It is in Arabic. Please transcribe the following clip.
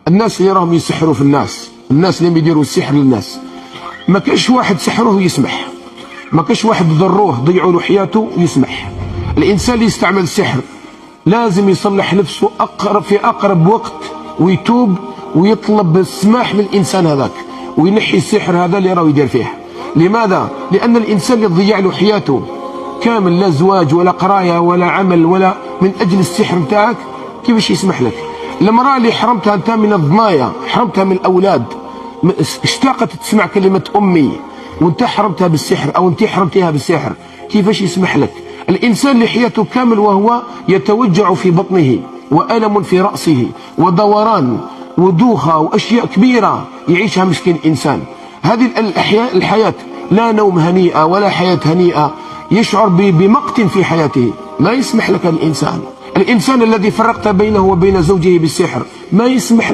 الناس اللي راهم يسحروا في الناس اللي يديروا السحر للناس، ما كاش واحد سحروه يسمح، ما كاش واحد ضروه ضيعوا له حياته يسمح. الانسان اللي يستعمل السحر لازم يصلح نفسه في اقرب وقت، ويتوب ويطلب السماح من الانسان هذاك، وينحي السحر هذا اللي راه يدير فيه. لماذا؟ لان الانسان اللي ضيع له حياته كامل، لا زواج ولا قرايه ولا عمل ولا من اجل السحر نتاعك، كيفاش يسمح لك؟ المراه اللي حرمتها انت من الضنايا، حرمتها من الاولاد، اشتاقت تسمع كلمه امي وانت حرمتها بالسحر، او انت حرمتيها بالسحر، كيفاش يسمح لك؟ الانسان اللي حياته كامل وهو يتوجع في بطنه والم في راسه ودوران ودوخه واشياء كبيره يعيشها مسكين انسان، هذه الحياه لا نوم هنيئه ولا حياه هنيئه، يشعر بمقت في حياته، ما يسمح لك الانسان الذي فرقت بينه وبين زوجه بالسحر، ما يسمح لك